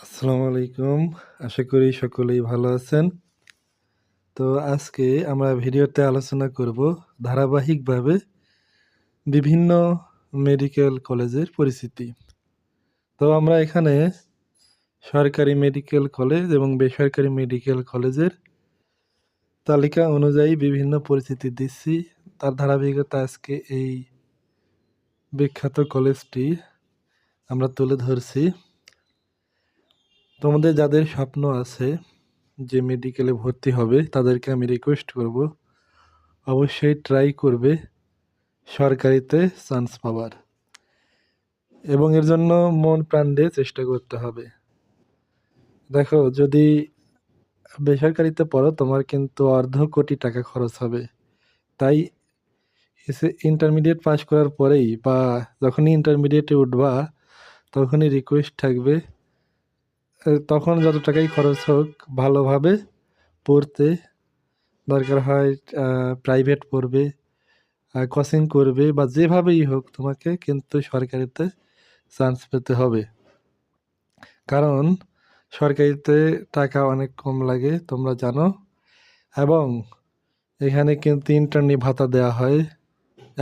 আসসালামু আলাইকুম। আশা করি সকলেই ভালো আছেন। তো আজকে আমরা ভিডিওতে আলোচনা করব ধারাবাহিকভাবে বিভিন্ন মেডিকেল কলেজের পরিচিতি। তো আমরা এখানে সরকারি মেডিকেল কলেজ এবং বেসরকারি মেডিকেল কলেজের তালিকা অনুযায়ী বিভিন্ন পরিচিতি দিচ্ছি। তার ধারাবাহিকতা আজকে এই বিখ্যাত কলেজটি আমরা তুলে ধরছি। তোমাদের যাদের স্বপ্ন আছে যে মেডিকেলে ভর্তি হবে তাদেরকে আমি রিকোয়েস্ট করব অবশ্যই ট্রাই করবে সরকারিতে চান্স পাওয়ার এবং এর জন্য মন প্রাণ দিয়ে চেষ্টা করতে হবে। দেখো, যদি বেসরকারিতে পড়ো তোমার কিন্তু অর্ধ কোটি টাকা খরচ হবে। তাই ইন্টারমিডিয়েট পাস করার পরেই বা যখনই ইন্টারমিডিয়েটে উঠবা তখনই রিকোয়েস্ট থাকবে তখন যত টাকাই খরচ হোক ভালোভাবে পড়তে, দরকার হয় প্রাইভেট পড়বে, কোচিং করবে বা যেভাবেই হোক তোমাকে কিন্তু সরকারিতে চান্স পেতে হবে। কারণ সরকারিতে টাকা অনেক কম লাগে তোমরা জানো, এবং এখানে কিন্তু ইন্টার্নি ভাতা দেওয়া হয়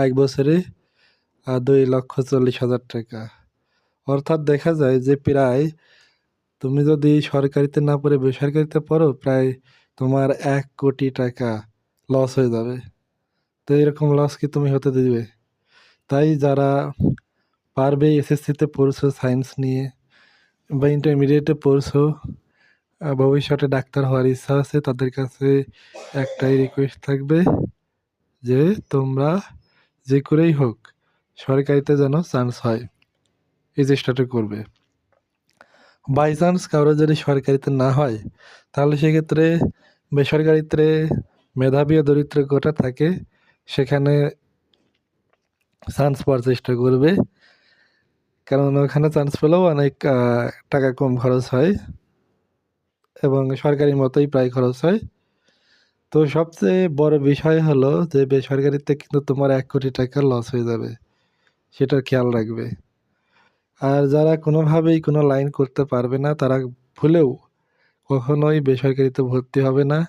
1 বছরে 2,40,000 টাকা। অর্থাৎ দেখা যায় যে প্রায় তুমি যদি সরকারিতে না পড়ে বেসরকারিতে পড়ো প্রায় তোমার 1 কোটি টাকা লস হয়ে যাবে। তো এরকম লস কি তুমি হতে দিবে? তাই যারা পারবে এসএসসিতে পড়ছো সায়েন্স নিয়ে বা ইন্টারমিডিয়েটে পড়ছো, ভবিষ্যতে ডাক্তার হওয়ার ইচ্ছা আছে, তাদের কাছে একটাই রিকোয়েস্ট থাকবে যে তোমরা যে করেই হোক সরকারিতে যেন চান্স হয়, এই চেষ্টাটা করবে। বাই চান্স কারো যদি সরকারিতে না হয় তাহলে সেক্ষেত্রে বেসরকারিতে মেধাবী ও দরিদ্র কোটা থাকে, সেখানে চান্স পাওয়ার চেষ্টা করবে। কারণ ওখানে চান্স পেলেও অনেক টাকা কম খরচ হয় এবং সরকারি মতোই প্রায় খরচ হয়। তো সবচেয়ে বড় বিষয় হলো যে বেসরকারিতে কিন্তু তোমার 1 কোটি টাকা লস হয়ে যাবে, সেটার খেয়াল রাখবে। আর যারা কোনোভাবেই কোনো লাইন করতে পারবে না তারা ভুলেও কখনোই বেসরকারিতে ভর্তি হবে না।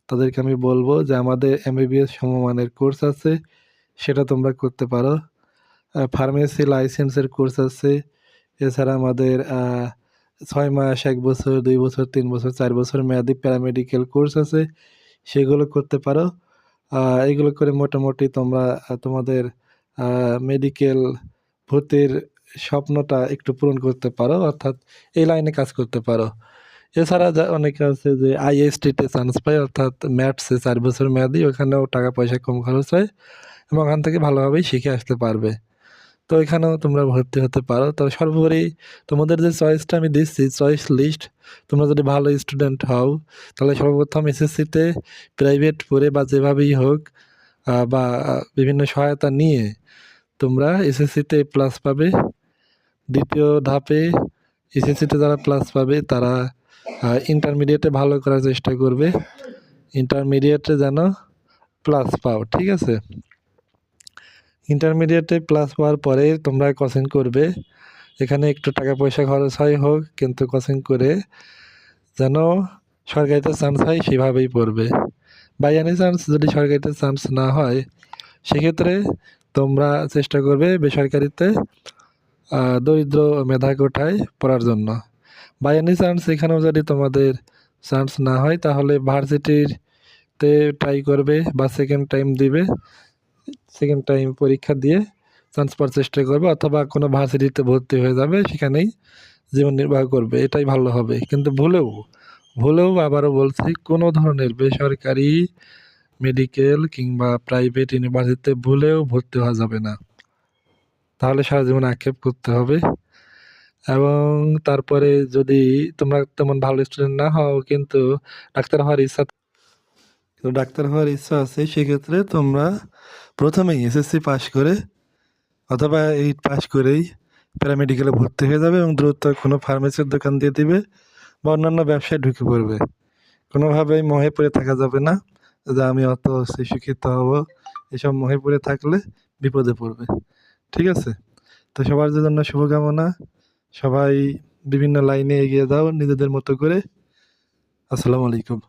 তাদেরকে আমি বলবো যে আমাদের এমবিবিএস সমমানের কোর্স আছে, সেটা তোমরা করতে পারো। ফার্মেসি লাইসেন্সের কোর্স আছে। এছাড়া আমাদের 6 মাস, 1 বছর, 2 বছর, 3 বছর, 4 বছর মেয়াদি প্যারামেডিক্যাল কোর্স আছে, সেগুলো করতে পারো। এগুলো করে মোটামুটি তোমরা তোমাদের মেডিকেল ভর্তির স্বপ্নটা একটু পূরণ করতে পারো, অর্থাৎ এই লাইনে কাজ করতে পারো। এছাড়া অনেকে আছে যে আইএসটিতে চান্স পায়, অর্থাৎ ম্যাথসে 4 বছর মেয়াদি, ওখানেও টাকা পয়সা কম খরচ হয় এবং ওখান থেকে ভালোভাবেই শিখে আসতে পারবে। তো এখানেও তোমরা ভর্তি হতে পারো। তবে সর্বোপরি তোমাদের যে চয়েসটা আমি দিচ্ছি, চয়েস লিস্ট, তোমরা যদি ভালো স্টুডেন্ট হও তাহলে সর্বপ্রথম এসএসসিতে প্রাইভেট পড়ে বা যেভাবেই হোক বা বিভিন্ন সহায়তা নিয়ে তোমরা এসএসসিতে প্লাস পাবে। দ্বিতীয় ধাপে এসএসসিতে যারা প্লাস পাবে তারা ইন্টারমিডিয়েটে ভালো করার চেষ্টা করবে, ইন্টারমিডিয়েটে যেন প্লাস পাও, ঠিক আছে? ইন্টারমিডিয়েটে প্লাস পাওয়ার পরে তোমরা কোচিং করবে। এখানে একটু টাকা পয়সা খরচ হয় হোক, কিন্তু কোচিং করে যেন সরকারিতে চান্স হয় সেভাবেই পড়বে। বাই এনি চান্স যদি সরকারিতে চান্স না হয় সেক্ষেত্রে তোমরা চেষ্টা করবে বেসরকারিতে দরিদ্র মেধা কোটায় পড়ার জন্য। বাই এনি চান্স এখানেও যদি তোমাদের চান্স না হয় তাহলে ভার্সিটিতে ট্রাই করবে বা সেকেন্ড টাইম দিবে, সেকেন্ড টাইম পরীক্ষা দিয়ে চান্স পাওয়ার চেষ্টা করবে, অথবা কোনো ভার্সিটিতে ভর্তি হয়ে যাবে, সেখানেই জীবন নির্বাহ করবে, এটাই ভালো হবে। কিন্তু ভুলেও আবারও বলছি, কোনো ধরনের বেসরকারি মেডিকেল কিংবা প্রাইভেট ইউনিভার্সিটিতে ভুলেও ভর্তি হওয়া যাবে না, তাহলে সারা জীবন আক্ষেপ করতে হবে। এবং তারপরে যদি তোমরা তেমন ভালো স্টুডেন্ট না হও কিন্তু ডাক্তার হওয়ার ইচ্ছা আছে, সেক্ষেত্রে তোমরা প্রথমেই এসএসসি পাস করে অথবা 8 পাস করেই প্যারামেডিকেলে ভর্তি হয়ে যাবে এবং দ্রুত কোনো ফার্মেসির দোকান দিয়ে দিবে বা অন্যান্য ব্যবসায় ঢুকে পড়বে। কোনোভাবেই মোহে পড়ে থাকা যাবে না যে আমি অত শিক্ষিত হব, এসব মোহে পড়ে থাকলে বিপদে পড়বে, ঠিক আছে? তো সবার জন্য শুভকামনা, সবাই বিভিন্ন লাইনে এগিয়ে যাও নিজেদের মতো করে। আসসালামু আলাইকুম।